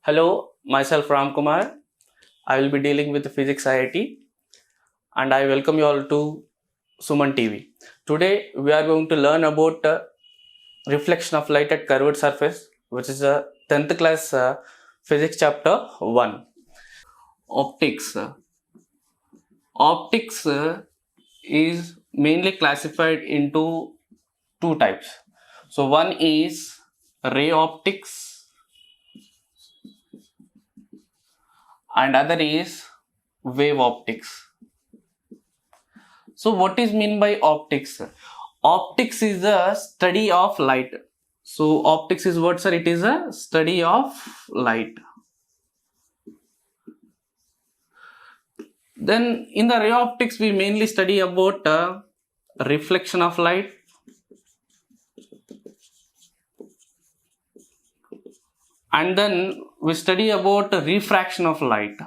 Hello, myself Ram Kumar. I will be dealing with Physics IIT and I welcome you all to Suman TV. Today we are going to learn about reflection of light at curved surface, which is a 10th class Physics chapter 1. Optics. Optics is mainly classified into two types. So one is ray optics and other is wave optics. So what is mean by optics? Optics is a study of light. So optics is what, sir? It is a study of light. Then in the ray optics we mainly study about reflection of light, and then we study about refraction of light.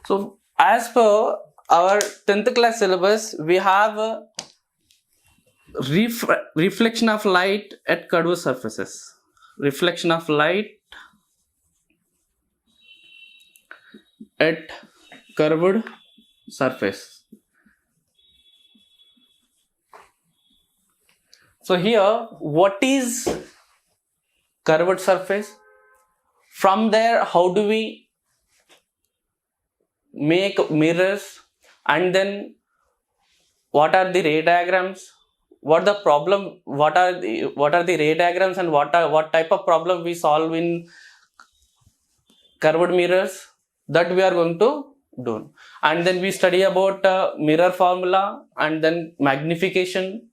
So as per our 10th class syllabus, we have reflection of light at curved surfaces. Reflection of light at curved surface. So here, what is curved surface? From there, how do we make mirrors, and then what are the ray diagrams? What the problem? What are the ray diagrams, and what type of problem we solve in curved mirrors? That we are going to do, and then we study about mirror formula and then magnification.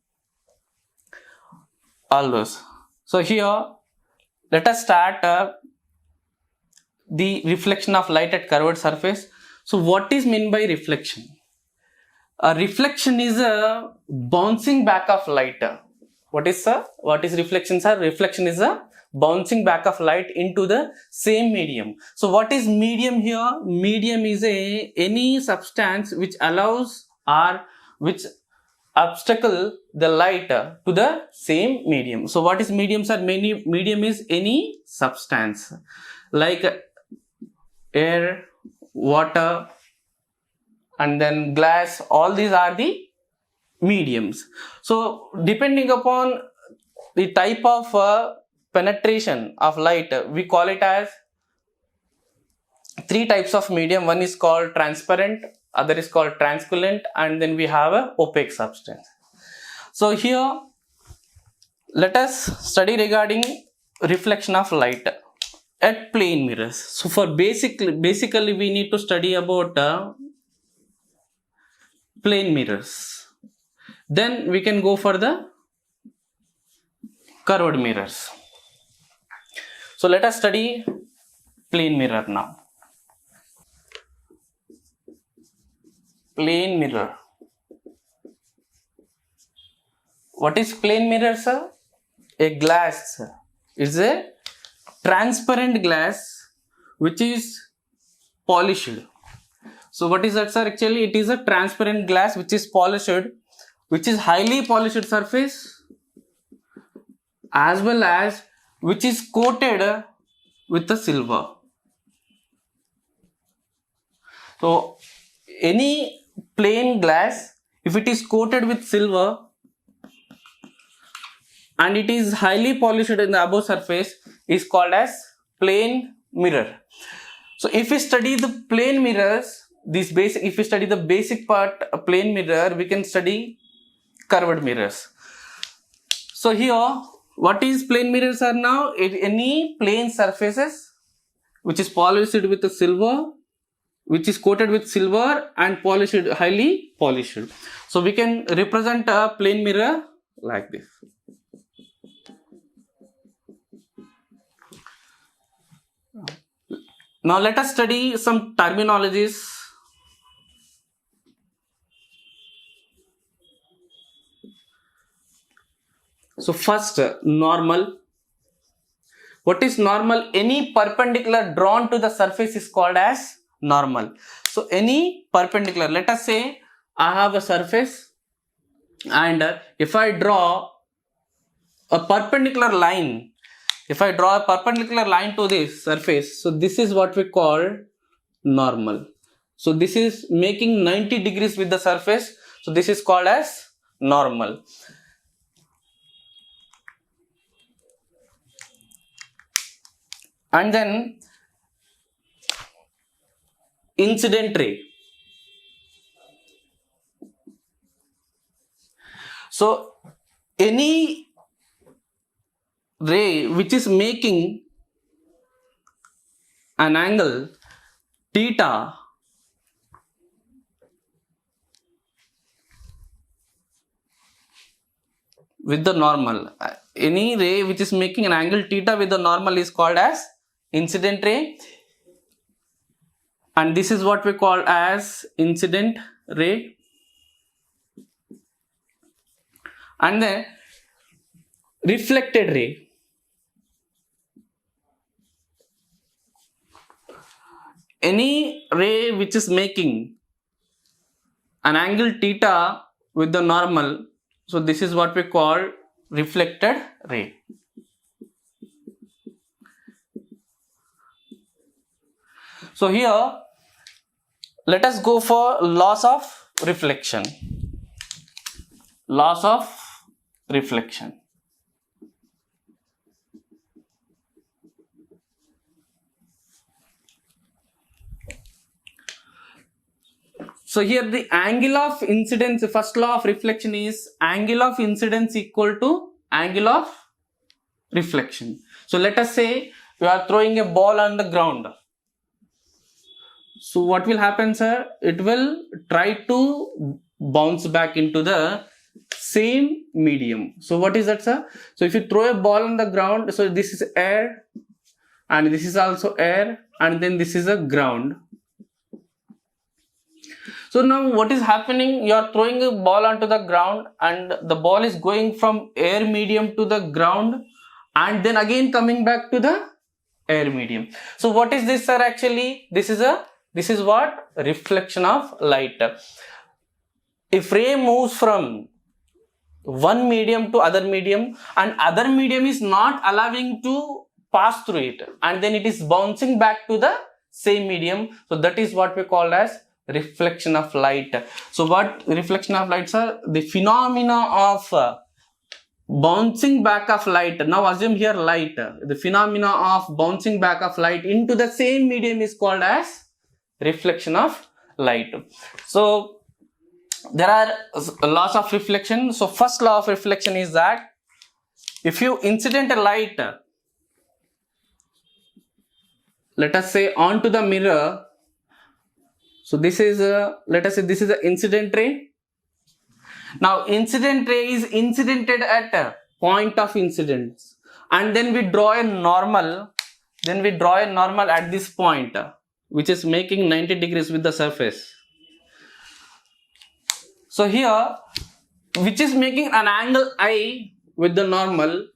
All those. So here, let us start the reflection of light at curved surface. So what is meant by reflection? A reflection is a bouncing back of light. What is reflection, sir? Reflection is a bouncing back of light into the same medium. So what is medium here? Medium is any substance which allows or which obstacle the light to the same medium. So what is medium, sir? Medium is any substance like air, water, and then glass. All these are the mediums. So depending upon the type of penetration of light, we call it as three types of medium. One is called transparent, other is called translucent, and then we have a opaque substance. So here let us study regarding reflection of light at plane mirrors. So for basically we need to study about plane mirrors. Then we can go for the curved mirrors. So let us study plane mirror now. Plane mirror. What is plane mirror, sir? A glass. It's a transparent glass which is polished. So what is that, sir? Actually it is a transparent glass which is polished, which is highly polished surface, as well as which is coated with the silver. So any plain glass, if it is coated with silver and it is highly polished in the above surface, is called as plane mirror. So if we study the plane mirrors, if we study the basic part of plane mirror, we can study curved mirrors. So here, what is plane mirrors are now? Any plane surfaces which is polished with the silver, which is coated with silver and polished, highly polished. So we can represent a plane mirror like this. Now let us study some terminologies. So first, normal. What is normal? Any perpendicular drawn to the surface is called as normal. So any perpendicular, let us say I have a surface and if I draw a perpendicular line, if I draw a perpendicular line to this surface, so this is what we call normal. So this is making 90 degrees with the surface, so this is called as normal. And then incident ray. So any ray which is making an angle theta with the normal, any ray which is making an angle theta with the normal is called as incident ray, and this is what we call as incident ray. And then reflected ray. Any ray which is making an angle theta with the normal, so this is what we call reflected ray. So here let us go for laws of reflection. Laws of reflection. So here the angle of incidence, the first law of reflection is angle of incidence equal to angle of reflection. So let us say you are throwing a ball on the ground. So what will happen, sir? It will try to bounce back into the same medium. So what is that, sir? So if you throw a ball on the ground, so this is air and this is also air and then this is a ground. So now what is happening? You are throwing a ball onto the ground and the ball is going from air medium to the ground and then again coming back to the air medium. So what is this, sir? Actually this is what? Reflection of light. If ray moves from one medium to other medium and other medium is not allowing to pass through it and then it is bouncing back to the same medium, so that is what we call as reflection of light. So what reflection of light, sir? The phenomena of bouncing back of light. Now assume here light. The phenomena of bouncing back of light into the same medium is called as reflection of light. So there are laws of reflection. So first law of reflection is that if you incident a light, let us say onto the mirror, so this is let us say this is an incident ray. Now incident ray is incidented at a point of incidence and then we draw a normal, at this point which is making 90 degrees with the surface. So here which is making an angle I with the normal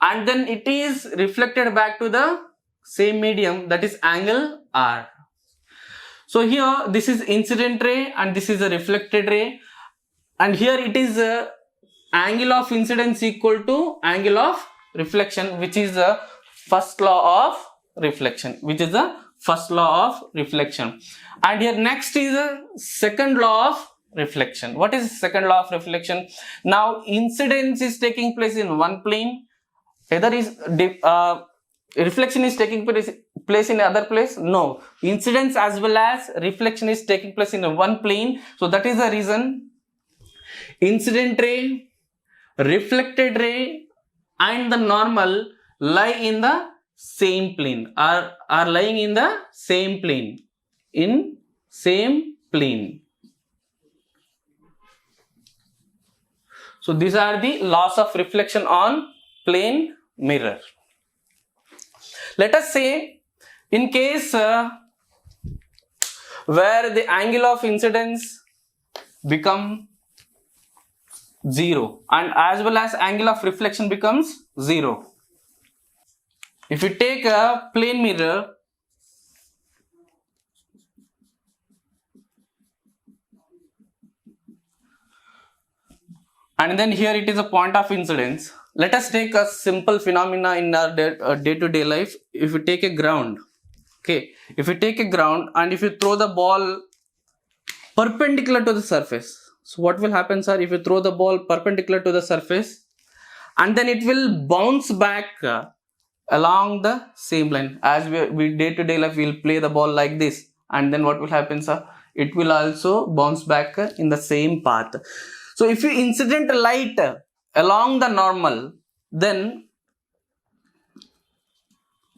and then it is reflected back to the same medium, that is angle R. So here this is incident ray and this is a reflected ray and here it is angle of incidence equal to angle of reflection, which is the first law of reflection, and here next is a second law of reflection. What is second law of reflection? Now incidence is taking place in one plane, either is reflection is taking place in other place. No, incidence as well as reflection is taking place in one plane. So that is the reason incident ray, reflected ray and the normal lie in the same plane, are lying in the same plane, So these are the laws of reflection on plane mirror. Let us say in case where the angle of incidence become 0 and as well as angle of reflection becomes 0. If you take a plane mirror, and then here it is a point of incidence, let us take a simple phenomena in our day-to-day life. If you take a ground, okay, if you take a ground and if you throw the ball perpendicular to the surface, so what will happen, sir? If you throw the ball perpendicular to the surface, and then it will bounce back along the same line. As we day-to-day life, we'll play the ball like this, and then what will happen, sir? It will also bounce back in the same path. So if you incident light along the normal, then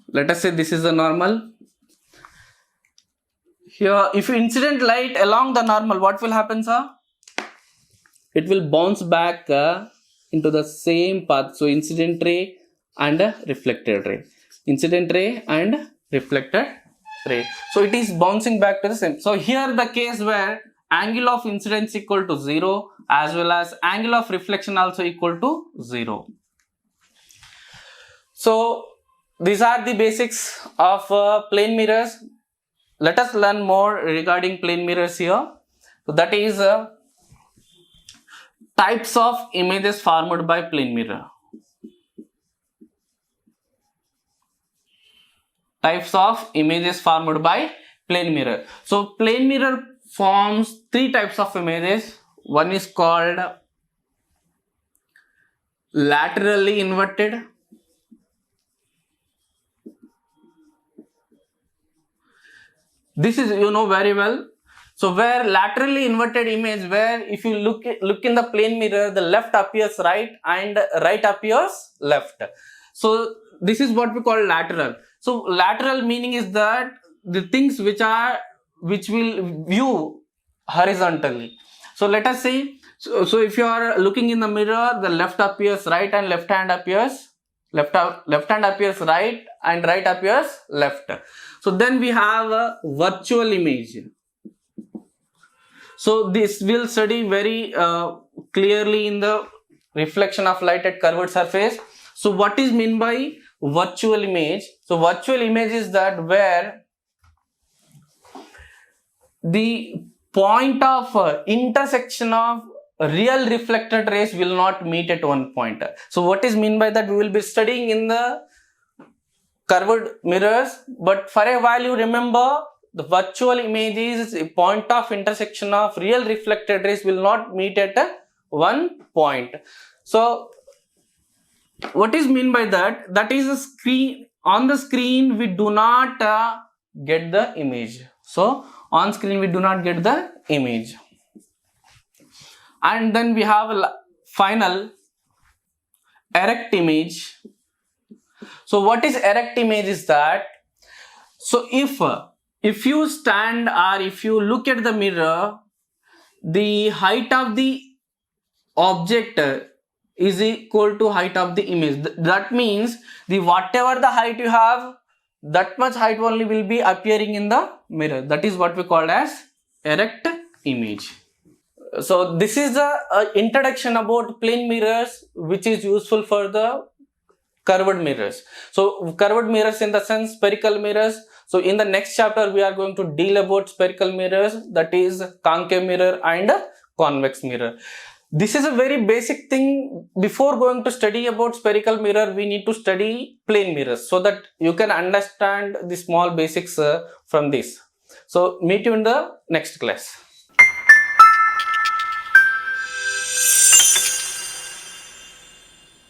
let us say this is the normal. Here, if you incident light along the normal, what will happen, sir? It will bounce back into the same path. So incident ray and reflected ray. Incident ray and reflected ray. So it is bouncing back to the same. So here the case where angle of incidence equal to 0 as well as angle of reflection also equal to 0. So these are the basics of plane mirrors. Let us learn more regarding plane mirrors here. So that is types of images formed by plane mirror. Types of images formed by plane mirror. So plane mirror forms three types of images. One is called laterally inverted. This is, you know very well. So where laterally inverted image, where if you look in the plane mirror, the left appears right and right appears left. So this is what we call lateral. So lateral meaning is that the things which will view horizontally. So let us say, so if you are looking in the mirror, the left appears right and left hand appears left hand appears right and right appears left. So then we have a virtual image. So this will study very clearly in the reflection of light at curved surface. So what is meant by virtual image? So virtual image is that where the point of intersection of real reflected rays will not meet at one point. So what is meant by that? We will be studying in the curved mirrors, but for a while you remember the virtual image is a point of intersection of real reflected rays will not meet at one point. So what is meant by that? That is a screen. On the screen we do not get the image. So on screen we do not get the image. And then we have a final erect image. So what is erect image is that, so if you stand or if you look at the mirror, the height of the object is equal to height of the image. That means the whatever the height you have, that much height only will be appearing in the mirror. That is what we call as erect image. So this is a introduction about plane mirrors, which is useful for the curved mirrors. So curved mirrors in the sense spherical mirrors. So in the next chapter we are going to deal about spherical mirrors, that is concave mirror and convex mirror. This is a very basic thing. Before going to study about spherical mirror, we need to study plane mirrors so that you can understand the small basics from this. So meet you in the next class.